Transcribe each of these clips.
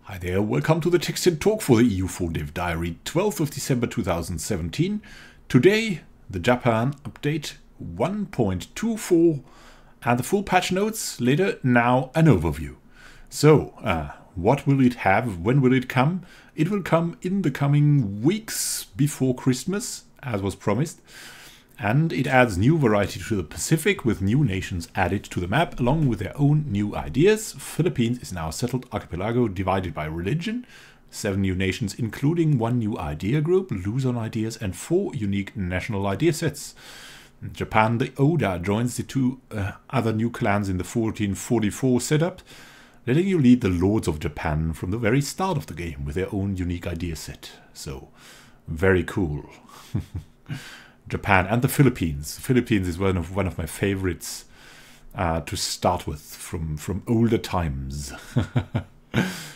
Hi there, welcome to the Text&Talk for the EU4 Dev Diary, 12th of December 2017. Today, the Japan update 1.24 and the full patch notes. Later, now an overview. So, what will it have? When will it come? It will come in the coming weeks before Christmas, as was promised. And it adds new variety to the Pacific, with new nations added to the map, along with their own new ideas. Philippines is now a settled archipelago divided by religion. 7 new nations, including 1 new idea group, Luzon ideas, and 4 unique national idea sets. Japan, the Oda, joins the 2 other new clans in the 1444 setup, letting you lead the Lords of Japan from the very start of the game with their own unique idea set. So, very cool. Japan and the Philippines. The Philippines is one of my favorites to start with from older times.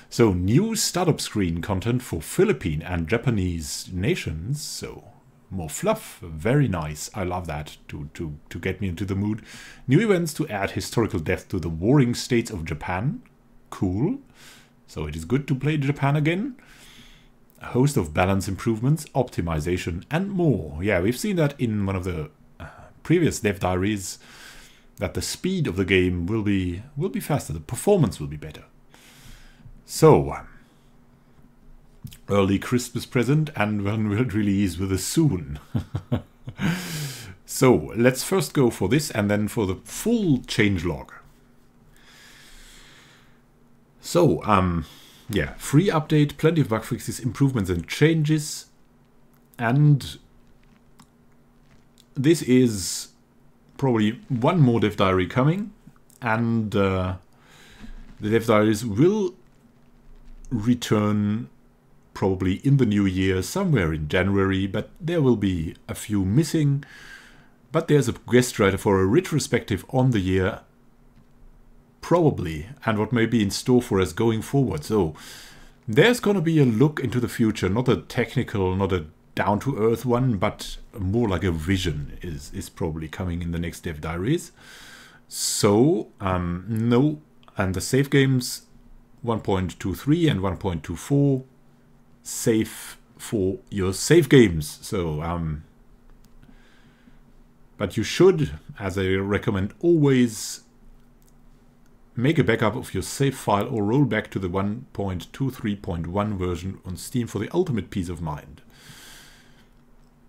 So new startup screen content for Philippine and Japanese nations. So more fluff, very nice. I love that to get me into the mood. New events to add historical depth to the warring states of Japan. Cool. So it is good to play Japan again. A host of balance improvements, optimization, and more. Yeah, we've seen that in one of the previous dev diaries, that the speed of the game will be faster, the performance will be better. So, early Christmas present, and when will it release with a soon? So, let's first go for this, and then for the full changelog. So, yeah, free update, plenty of bug fixes, improvements and changes. And this is probably one more dev diary coming. And the dev diaries will return probably in the new year, somewhere in January. But there will be a few missing. But there's a guest writer for a retrospective on the year, probably, and what may be in store for us going forward. So there's going to be a look into the future, not a technical, not a down-to-earth one, but more like a vision is probably coming in the next dev diaries. So no, and the save games 1.23 and 1.24 safe for your save games. So but you should, as I recommend always, make a backup of your save file or roll back to the 1.23.1 version on Steam for the ultimate peace of mind.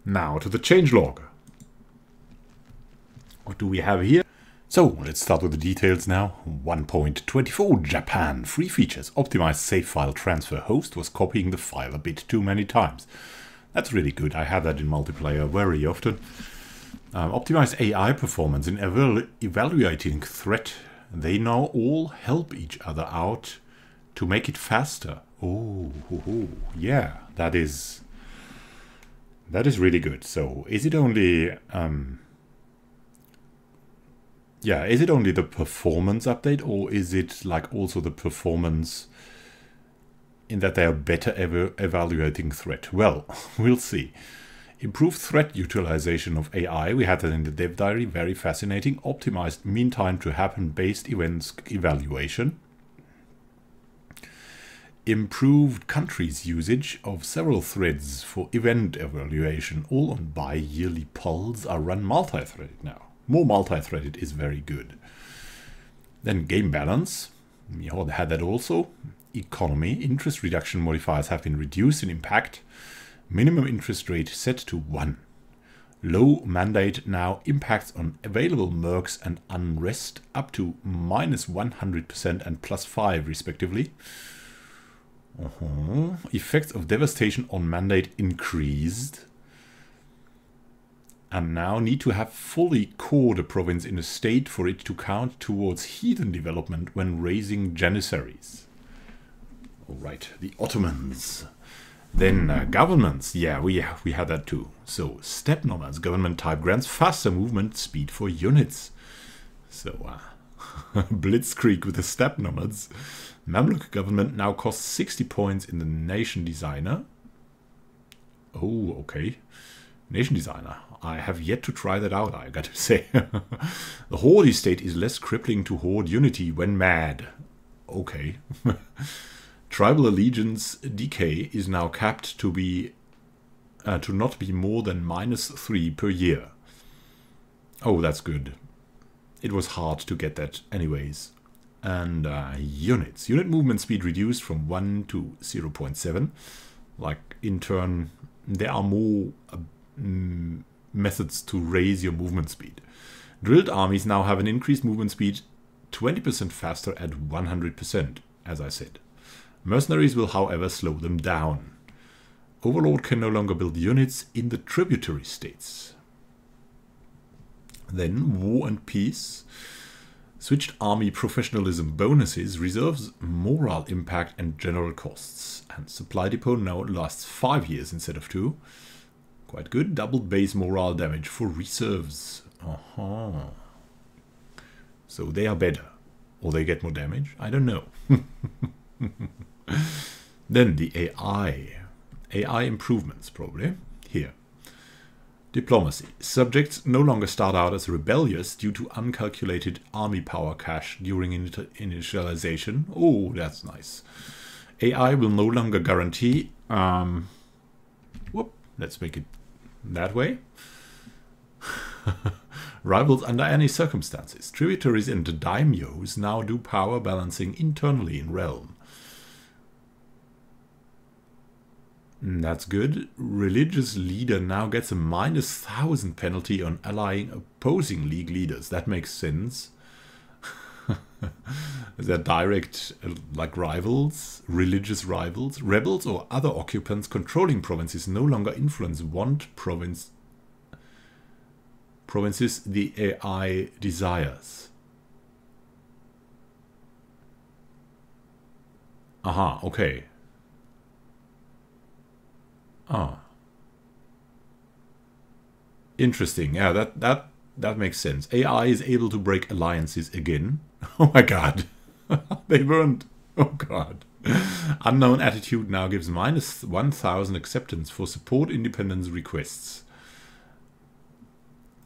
Now to the changelog. What do we have here? So let's start with the details now. 1.24 Japan. Free features. Optimized save file transfer. Host was copying the file a bit too many times. That's really good. I have that in multiplayer very often. Optimized AI performance in evaluating threat. They now all help each other out to make it faster. Oh, yeah, that is really good. So, is it only is it only the performance update, or is it like also the performance in that they are better evaluating threat? Well, we'll see. Improved threat utilization of AI, we had that in the dev diary, very fascinating. Optimized mean time to happen based events evaluation. Improved countries usage of several threads for event evaluation, all on bi-yearly polls are run multi-threaded now. More multi-threaded is very good. Then game balance, we had that also. Economy, interest reduction modifiers have been reduced in impact. Minimum interest rate set to 1. Low mandate now impacts on available mercs and unrest up to -100% and +5 respectively. Effects of devastation on mandate increased. And now need to have fully cored a province in a state for it to count towards heathen development when raising janissaries. Alright, the Ottomans. Then governments, yeah, we had that too. So step nomads, government type grants faster movement speed for units. So blitzkrieg with the step nomads. Mamluk government now costs 60 points in the nation designer. Oh, okay. Nation designer. I have yet to try that out, I gotta say. The horde state is less crippling to horde unity when mad. Okay. Tribal allegiance decay is now capped to not be more than -3 per year. Oh, that's good. It was hard to get that anyways. And units. Unit movement speed reduced from 1 to 0.7. Like, in turn, there are more methods to raise your movement speed. Drilled armies now have an increased movement speed 20% faster at 100%, as I said. Mercenaries will, however, slow them down. Overlord can no longer build units in the tributary states. Then, War and Peace. Switched army professionalism bonuses, reserves moral impact and general costs. And supply depot now lasts 5 years instead of 2. Quite good. Doubled base morale damage for reserves. Aha. So they are better. Or they get more damage. I don't know. Then the AI. AI improvements, probably. Here. Diplomacy. Subjects no longer start out as rebellious due to uncalculated army power cache during initialization. Oh, that's nice. AI will no longer guarantee... let's make it that way. Rivals under any circumstances. Tributaries and daimyos now do power balancing internally in realm. That's good. Religious leader now gets a -1000 penalty on allying opposing league leaders. That makes sense. They're direct, like rivals, religious rivals. Rebels or other occupants controlling provinces no longer influence one provinces the AI desires. Aha, okay. Ah. Interesting. Yeah, that makes sense. AI is able to break alliances again. Oh my god. They weren't. Oh god. Unknown attitude now gives -1000 acceptance for support independence requests.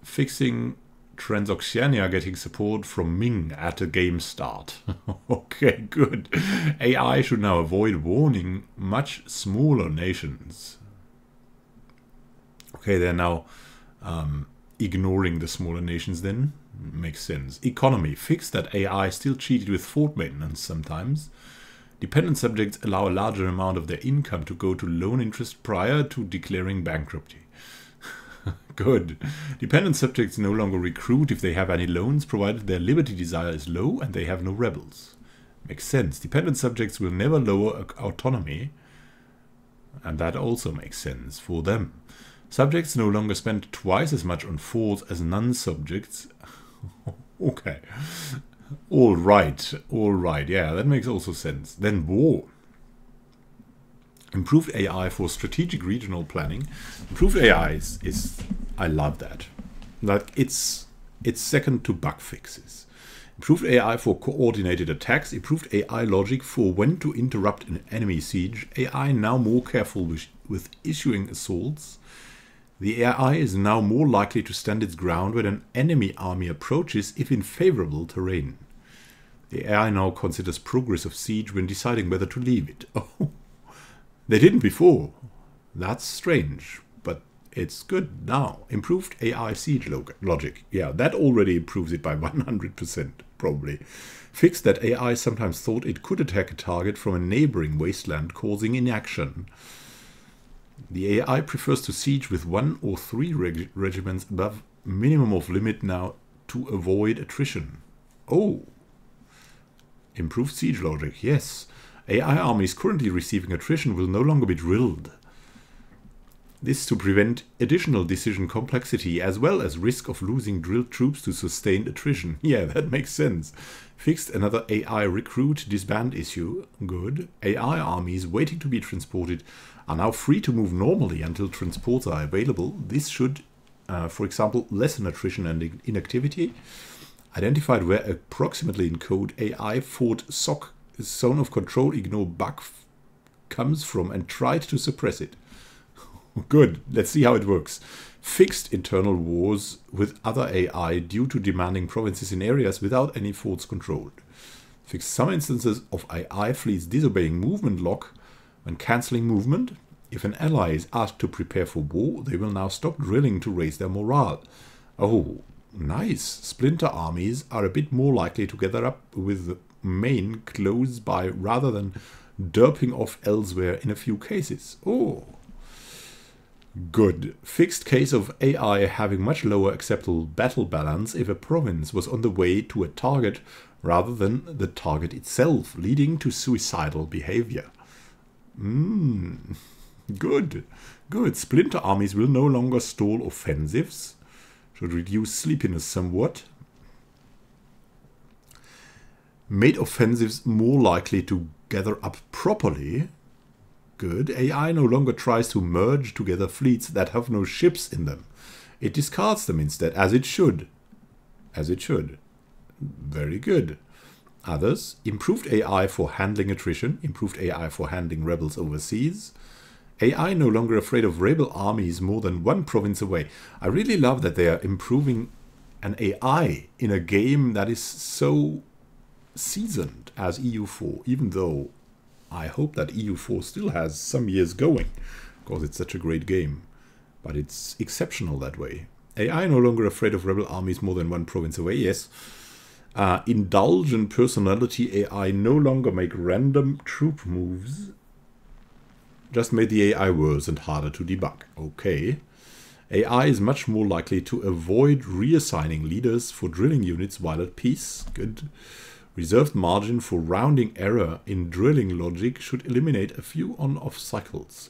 Fixing Transoxiana getting support from Ming at a game start. Okay, good. AI should now avoid warning much smaller nations. Okay, they're now ignoring the smaller nations then. Makes sense. Economy. Fix that AI still cheated with fort maintenance sometimes. Dependent subjects allow a larger amount of their income to go to loan interest prior to declaring bankruptcy. Good. Dependent subjects no longer recruit if they have any loans, provided their liberty desire is low and they have no rebels. Makes sense. Dependent subjects will never lower autonomy. And that also makes sense for them. Subjects no longer spend twice as much on forts as non-subjects. Okay. All right. Yeah, that makes also sense. Then war. Improved AI for strategic regional planning. Improved AI is I love that. Like it's second to Bugfixes. Improved AI for coordinated attacks. Improved AI logic for when to interrupt an enemy siege. AI now more careful with issuing assaults. The AI is now more likely to stand its ground when an enemy army approaches if in favorable terrain. The AI now considers progress of siege when deciding whether to leave it. Oh, they didn't before. That's strange, but it's good now. Improved AI siege logic. Yeah, that already improves it by 100%, probably. Fixed that AI sometimes thought it could attack a target from a neighboring wasteland, causing inaction. The AI prefers to siege with 1 or 3 regiments above minimum of limit now to avoid attrition. Oh! Improved siege logic, yes. AI armies currently receiving attrition will no longer be drilled. This to prevent additional decision complexity as well as risk of losing drilled troops to sustained attrition. Yeah, that makes sense. Fixed another AI recruit disband issue. Good. AI armies waiting to be transported are now free to move normally until transports are available. This should, for example, lessen attrition and inactivity. Identified where approximately in code AI fort SOC zone of control ignore bug comes from and tried to suppress it. Good, let's see how it works. Fixed internal wars with other AI due to demanding provinces in areas without any forts controlled. Fixed some instances of AI fleets disobeying movement lock when cancelling movement. If an ally is asked to prepare for war, they will now stop drilling to raise their morale. Oh, nice. Splinter armies are a bit more likely to gather up with the main close by rather than derping off elsewhere in a few cases. Oh, good. Fixed case of AI having much lower acceptable battle balance if a province was on the way to a target rather than the target itself, leading to suicidal behavior. Good. Good. Splinter armies will no longer stall offensives. Should reduce sleepiness somewhat. Made offensives more likely to gather up properly. Good. AI no longer tries to merge together fleets that have no ships in them. It discards them instead, as it should. As it should. Very good. Others. Improved AI for handling attrition. Improved AI for handling rebels overseas. AI no longer afraid of rebel armies more than one province away. I really love that they are improving an AI in a game that is so seasoned as EU4, even though I hope that EU4 still has some years going, because it's such a great game. But it's exceptional that way. AI no longer afraid of rebel armies more than one province away, yes. Indulgent personality AI no longer make random troop moves. Just made the AI worse and harder to debug. Okay. AI is much more likely to avoid reassigning leaders for drilling units while at peace. Good. Reserved margin for rounding error in drilling logic should eliminate a few on-off cycles.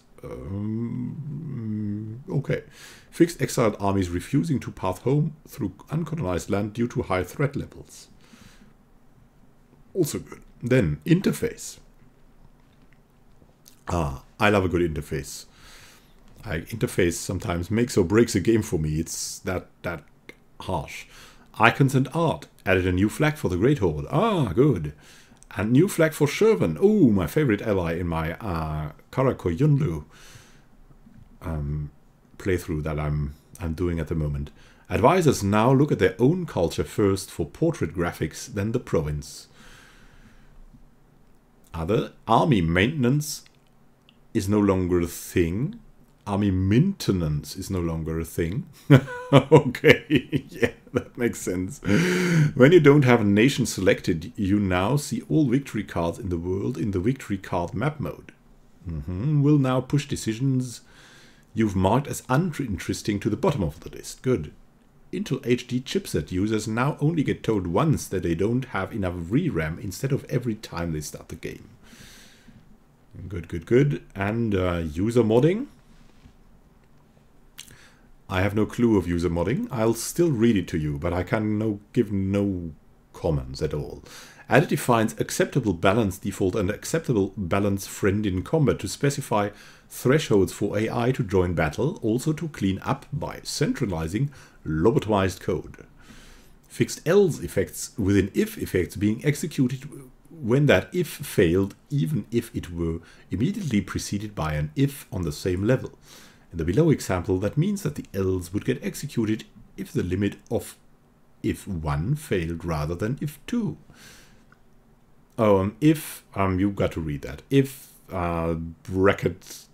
Okay. Fixed exiled armies refusing to path home through uncolonized land due to high threat levels. Also good. Then, interface. I love a good interface. Interface sometimes makes or breaks a game for me. It's that harsh. Icons and art. Added a new flag for the Great Horde. Good. And new flag for Shervan. Oh, my favorite ally in my Karakoyunlu playthrough that I'm doing at the moment. Advisors now look at their own culture first for portrait graphics, then the province. Other army maintenance is no longer a thing. Army maintenance is no longer a thing. Okay, yeah, that makes sense. When you don't have a nation selected, you now see all victory cards in the world in the victory card map mode. Will now push decisions you've marked as uninteresting to the bottom of the list. Good. Intel HD chipset users now only get told once that they don't have enough VRAM instead of every time they start the game. Good. And user modding. I have no clue of user modding. I'll still read it to you, but I can give no comments at all. Added defines acceptable balance default and acceptable balance friend in combat to specify thresholds for AI to join battle, also to clean up by centralizing lobotomized code. Fixed else effects within if effects being executed when that if failed, even if it were immediately preceded by an if on the same level. In the below example, that means that the else would get executed if the limit of if 1 failed rather than if 2. You've got to read that. If brackets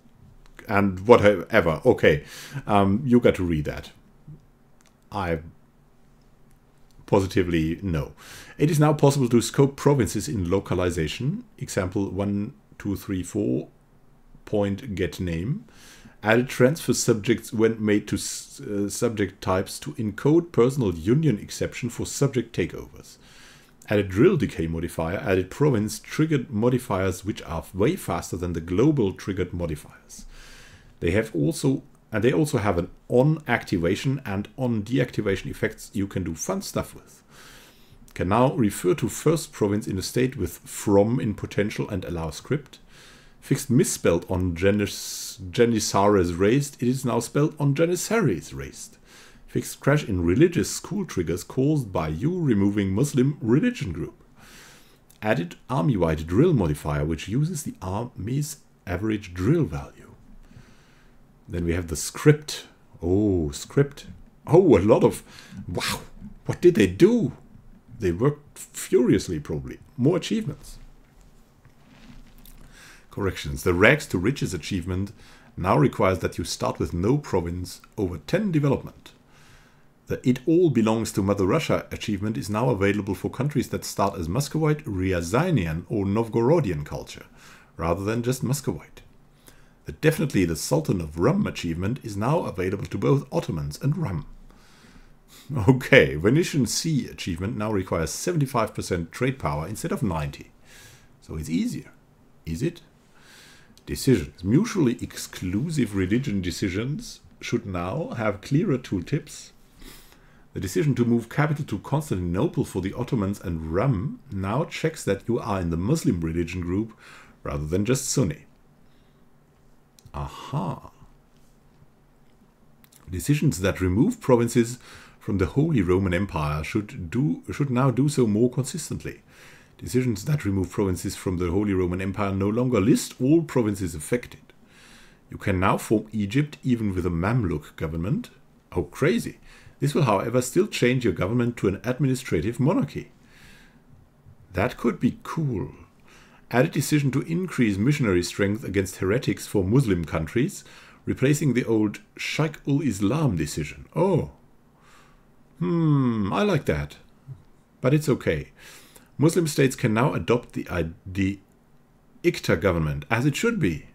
and whatever. Okay, you got to read that. I positively no. It is now possible to scope provinces in localization. Example 1, 2, 3, 4. Point get name. Added transfer subjects when made to subject types to encode personal union exception for subject takeovers. Added drill decay modifier. Added province triggered modifiers which are way faster than the global triggered modifiers. They also have an on activation and on deactivation effects you can do fun stuff with. Can now refer to first province in a state with from in potential and allow script. Fixed misspelled on Janissaries raised, it is now spelled on Janissaries raised. Fixed crash in religious school triggers caused by you removing Muslim religion group. Added army-wide drill modifier which uses the army's average drill value. Then we have the script. Oh, script. Oh, a lot of... Wow, what did they do? They worked furiously, probably. More achievements. Corrections. The rags to riches achievement now requires that you start with no province over 10 development. The It All Belongs to Mother Russia achievement is now available for countries that start as Muscovite, Ryazanian or Novgorodian culture, rather than just Muscovite. Definitely the Sultan of Rum achievement is now available to both Ottomans and Rum. Okay, Venetian Sea achievement now requires 75% trade power instead of 90. So it's easier. Is it? Decisions. Mutually exclusive religion decisions should now have clearer tooltips. The decision to move capital to Constantinople for the Ottomans and Rum now checks that you are in the Muslim religion group rather than just Sunni. Aha. Decisions that remove provinces from the Holy Roman Empire should now do so more consistently. Decisions that remove provinces from the Holy Roman Empire no longer list all provinces affected. You can now form Egypt even with a Mamluk government. Oh, crazy. This will, however, still change your government to an administrative monarchy. That could be cool. Added decision to increase missionary strength against heretics for Muslim countries, replacing the old Shaykh-ul-Islam decision. Oh. I like that. But it's okay. Muslim states can now adopt the ICTA government, as it should be.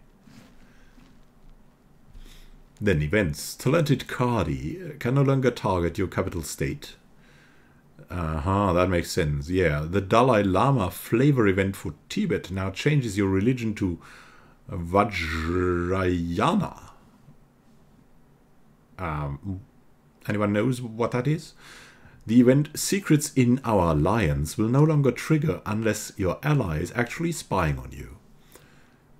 Then events. Talented Qadi can no longer target your capital state. That makes sense. Yeah, the Dalai Lama flavor event for Tibet now changes your religion to Vajrayana. Anyone knows what that is? The event Secrets in Our Alliance will no longer trigger unless your ally is actually spying on you.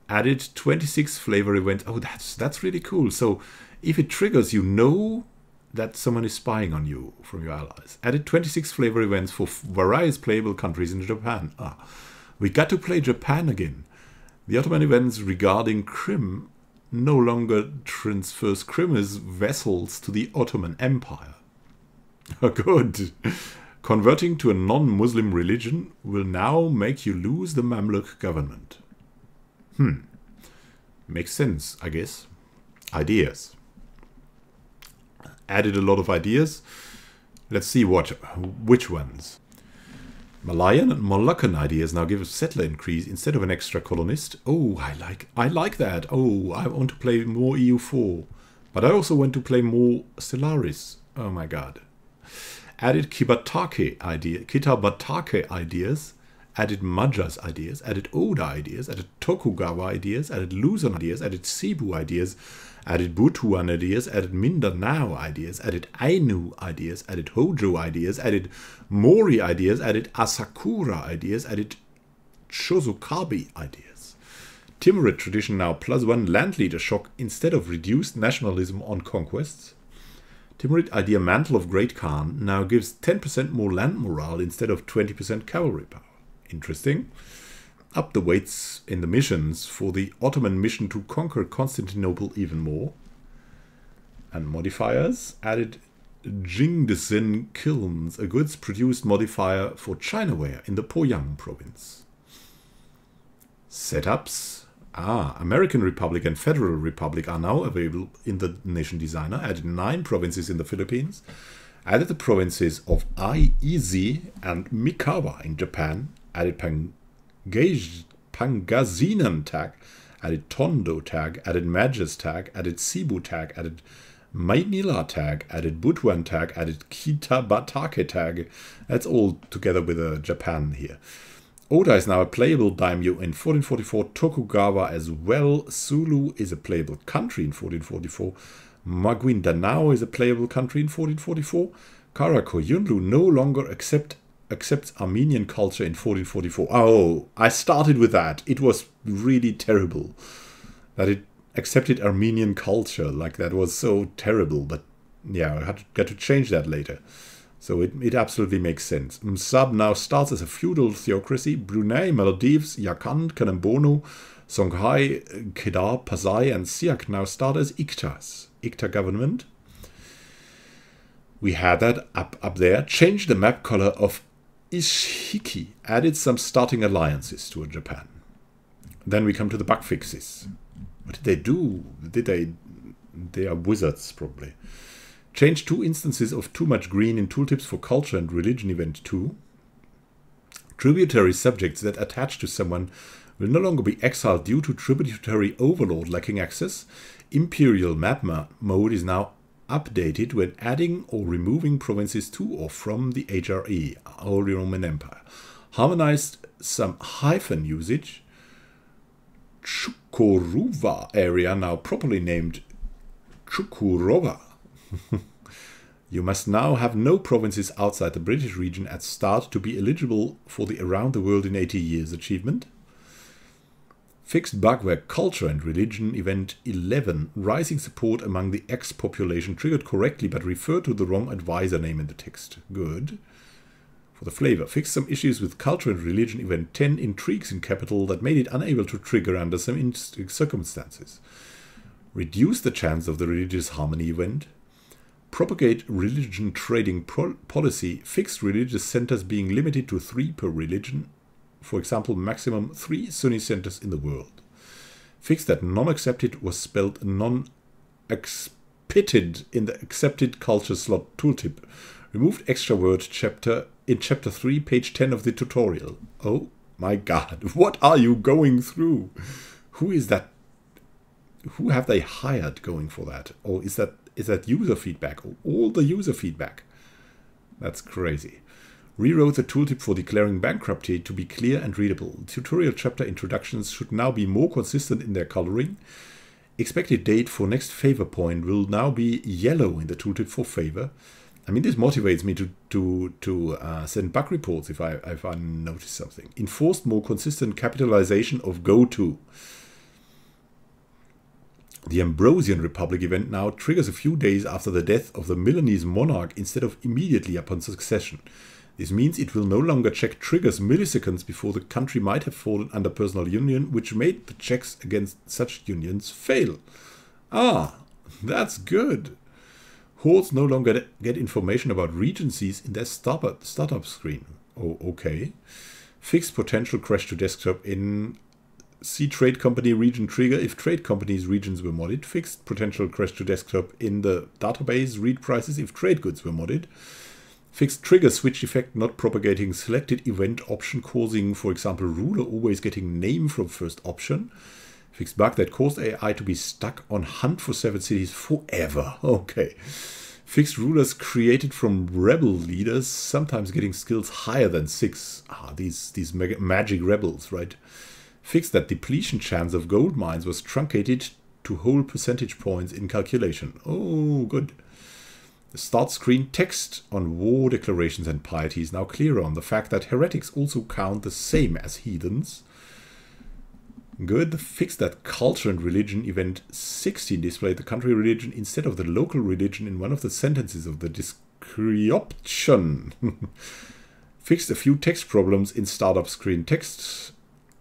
Added 26 flavor events. Oh, that's really cool. So if it triggers, you know that someone is spying on you from your allies. Added 26 flavor events for various playable countries in Japan. We got to play Japan again. The Ottoman events regarding Crimea no longer transfers Crimea's vessels to the Ottoman Empire. Good. Converting to a non-Muslim religion will now make you lose the Mamluk government. Makes sense, I guess. Ideas. Added a lot of ideas. Let's see which ones. Malayan and Moluccan ideas now give a settler increase instead of an extra colonist. Oh, I like that. Oh, I want to play more EU4. But I also want to play more Stellaris. Oh my god. Added Kitabatake ideas. Added Majas ideas. Added Oda ideas. Added Tokugawa ideas. Added Luzon ideas. Added Cebu ideas. Added Butuan ideas, added Mindanao ideas, added Ainu ideas, added Hojo ideas, added Mori ideas, added Asakura ideas, added Chozukabi ideas. Timurid tradition now +1 land leader shock instead of reduced nationalism on conquests. Timurid idea Mantle of Great Khan now gives 10% more land morale instead of 20% cavalry power. Interesting. Up the weights in the missions for the Ottoman mission to conquer Constantinople even more. And modifiers added Jingdezhen kilns, a goods produced modifier for Chinaware in the Poyang province. Setups. American Republic and Federal Republic are now available in the Nation Designer. Added 9 provinces in the Philippines. Added the provinces of Aizu and Mikawa in Japan. Added Pangasinan tag, added Tondo tag, added Majas tag, added Cebu tag, added Maynila tag, added Butuan tag, added Kitabatake tag. That's all together with Japan here. Oda is now a playable daimyo in 1444, Tokugawa as well. Sulu is a playable country in 1444. Maguindanao is a playable country in 1444. Karakoyunlu no longer accepts Armenian culture in 1444. Oh, I started with that. It was really terrible that it accepted Armenian culture. Like, that was so terrible. But yeah, I got to change that later. So it absolutely makes sense. Msab now starts as a feudal theocracy. Brunei, Maldives, Yakand, Kanembono, Songhai, Kedar, Pasai, and Siak now start as ICTAs. ICTA government. We had that up there. Change the map color of Ishiki added some starting alliances to Japan. Then we come to the bug fixes. What did they do? They are wizards, probably. Change 2 instances of too much green in tooltips for culture and religion event 2. Tributary subjects that attach to someone will no longer be exiled due to tributary overlord lacking access. Imperial map mode is now updated when adding or removing provinces to or from the HRE, Holy Roman Empire. Harmonized some hyphen usage. Chukuruva area, now properly named Chukurova. You must now have no provinces outside the British region at start to be eligible for the Around the World in 80 Years achievement. Fixed bug where culture and religion event 11 rising support among the X population triggered correctly but referred to the wrong advisor name in the text. Good. For the flavor, fixed some issues with culture and religion event 10 intrigues in capital that made it unable to trigger under some circumstances. Reduce the chance of the religious harmony event. Propagate religion trading policy, fixed religious centers being limited to 3 per religion. For example, maximum 3 Sunni centers in the world. Fixed that non-accepted was spelled non-expitted in the accepted culture slot tooltip. Removed extra word chapter in chapter 3, page 10 of the tutorial. Oh my god, what are you going through? Who is that? Who have they hired going for that? Or is that user feedback? Or all the user feedback? That's crazy. Rewrote the tooltip for declaring bankruptcy to be clear and readable. Tutorial chapter introductions should now be more consistent in their coloring. Expected date for next favor point will now be yellow in the tooltip for favor. I mean, this motivates me to send bug reports if I notice something. Enforced more consistent capitalization of go to. The Ambrosial Republic event now triggers a few days after the death of the Milanese monarch instead of immediately upon succession. This means it will no longer check triggers milliseconds before the country might have fallen under personal union, which made the checks against such unions fail. Ah, that's good. Hordes no longer get information about regencies in their startup screen. Oh, okay. Fixed potential crash to desktop in See trade company region trigger if trade companies regions were modded. Fixed potential crash to desktop in the database read prices if trade goods were modded. Fixed trigger switch effect not propagating selected event option causing, for example, ruler always getting name from first option. Fixed bug that caused AI to be stuck on hunt for 7 cities forever. Okay. Fixed rulers created from rebel leaders sometimes getting skills higher than 6. Ah, these magic rebels, right? Fixed that depletion chance of gold mines was truncated to whole percentage points in calculation. Oh, good. The start screen text on war declarations and piety is now clearer on the fact that heretics also count the same as heathens. Good. The fix that culture and religion event 16 displayed the country religion instead of the local religion in one of the sentences of the description. Fixed a few text problems in startup screen text.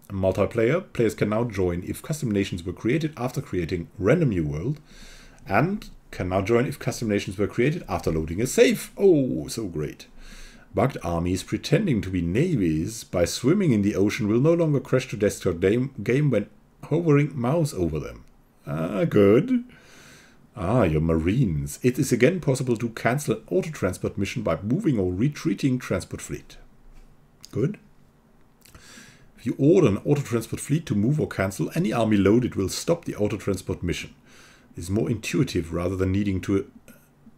Multiplayer, players can now join if custom nations were created after creating random new world, and can now join if custom nations were created after loading a save. Oh, so great. Bugged armies pretending to be navies by swimming in the ocean will no longer crash to desktop game when hovering mouse over them. Ah, good. Ah, your marines. It is again possible to cancel an auto-transport mission by moving or retreating transport fleet. Good. If you order an auto-transport fleet to move or cancel any army loaded will stop the auto-transport mission. This is more intuitive rather than needing to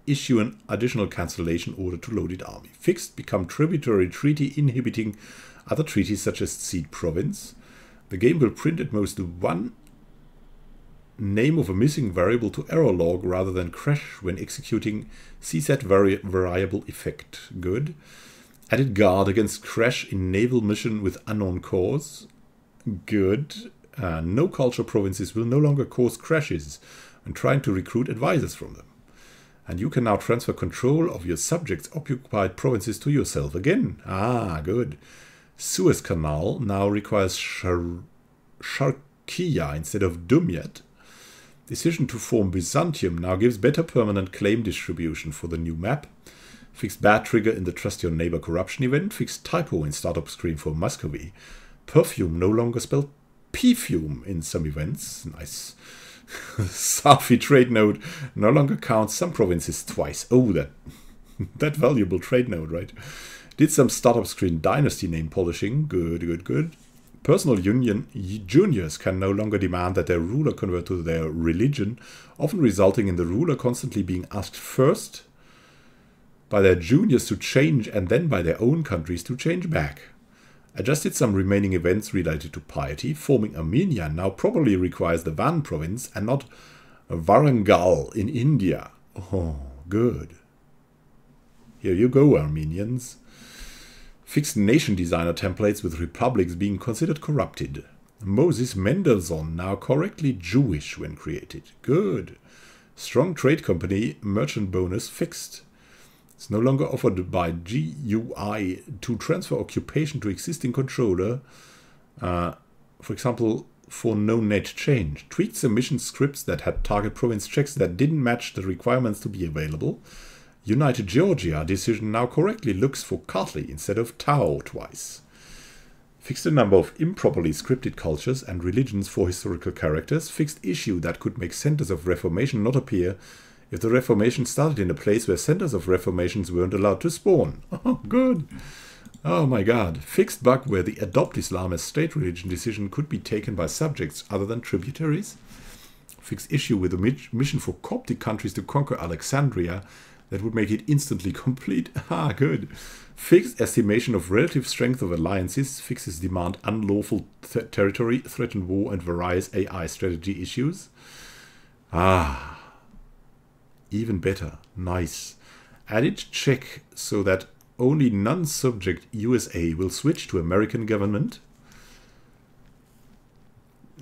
issue an additional cancellation order to loaded army. Fixed become tributary treaty inhibiting other treaties such as Cede Province. The game will print at most one name of a missing variable to error log rather than crash when executing CSAT variable effect. Good. Added guard against crash in naval mission with unknown cause. Good. No culture provinces will no longer cause crashes when trying to recruit advisors from them. And you can now transfer control of your subjects' occupied provinces to yourself again. Ah, good. Suez Canal now requires Sharqiya instead of Dumyat. Decision to form Byzantium now gives better permanent claim distribution for the new map. Fixed bad trigger in the trust your neighbor corruption event. Fixed typo in startup screen for Muscovy. Perfume no longer spelled perfume in some events. Nice. Safi trade node no longer counts some provinces twice. Oh, that valuable trade node, right? Did some startup screen dynasty name polishing. Good, good, good. Personal union juniors can no longer demand that their ruler convert to their religion, often resulting in the ruler constantly being asked first by their juniors to change and then by their own countries to change back. Adjusted some remaining events related to piety. Forming Armenia now probably requires the Van province and not Warangal in India. Oh, good. Here you go, Armenians. Fixed nation designer templates with republics being considered corrupted. Moses Mendelssohn now correctly Jewish when created. Good. Strong trade company merchant bonus fixed. It's no longer offered by GUI to transfer occupation to existing controller. For example, for no net change. Tweaked some mission scripts that had target province checks that didn't match the requirements to be available. United Georgia decision now correctly looks for Kartli instead of Tao twice. Fixed a number of improperly scripted cultures and religions for historical characters. Fixed issue that could make centers of reformation not appear if the Reformation started in a place where centers of reformations weren't allowed to spawn. Oh, good. Oh my god. Fixed bug where the adopt Islam as state religion decision could be taken by subjects other than tributaries. Fixed issue with the mission for Coptic countries to conquer Alexandria that would make it instantly complete. Ah, good. Fixed estimation of relative strength of alliances. Fixes demand unlawful territory, threaten war and various AI strategy issues. Ah. Even better. Nice. Added check so that only non-subject USA will switch to American government.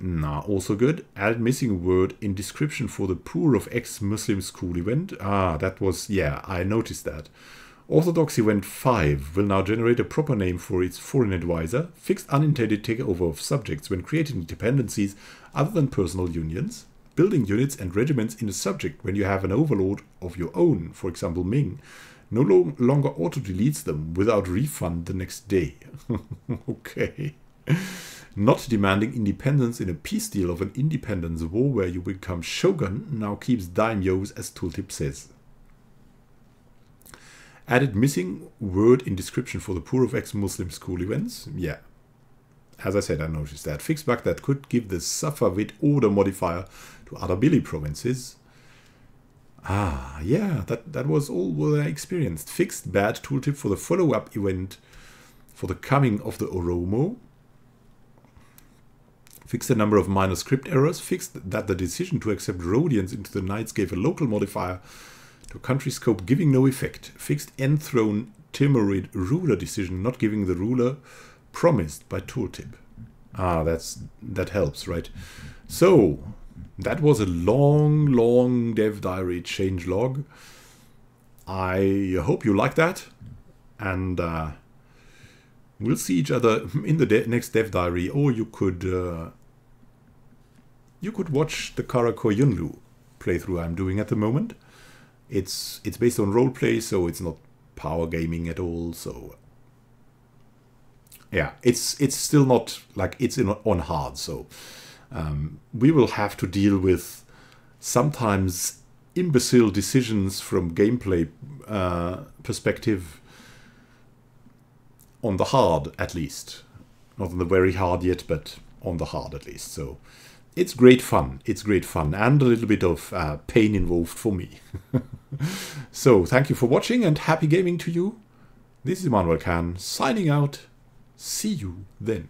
Nah, also good. Added missing word in description for the poor of ex-Muslim school event. Ah, that was, yeah, I noticed that. Orthodox event 5 will now generate a proper name for its foreign advisor. Fixed unintended takeover of subjects when creating dependencies other than personal unions. Building units and regiments in a subject when you have an overlord of your own, for example Ming, no longer auto-deletes them without refund the next day. Okay. Not demanding independence in a peace deal of an independence war where you become shogun now keeps daimyos as tooltip says. Added missing word in description for the poor of ex-Muslim school events. Yeah. As I said, I noticed that. Fixed bug that could give the Safavid order modifier to other Billy provinces. Ah, yeah, that was all what I experienced. Fixed bad tooltip for the follow-up event for the coming of the Oromo. Fixed a number of minor script errors. Fixed that the decision to accept Rhodians into the Knights gave a local modifier to country scope giving no effect. Fixed enthrone Timurid ruler decision not giving the ruler promised by tooltip. Ah, that helps, right? So that was a long dev diary changelog. I hope you like that, and we'll see each other in the next dev diary, or you could watch the Karakor Yunlu playthrough I'm doing at the moment. It's based on roleplay, so it's not power gaming at all. So yeah, it's still not like it's on hard. So we will have to deal with sometimes imbecile decisions from gameplay perspective on the hard, at least. Not on the very hard yet, but on the hard at least. So it's great fun. It's great fun and a little bit of pain involved for me. So thank you for watching and happy gaming to you. This is Immanuel signing out. See you then.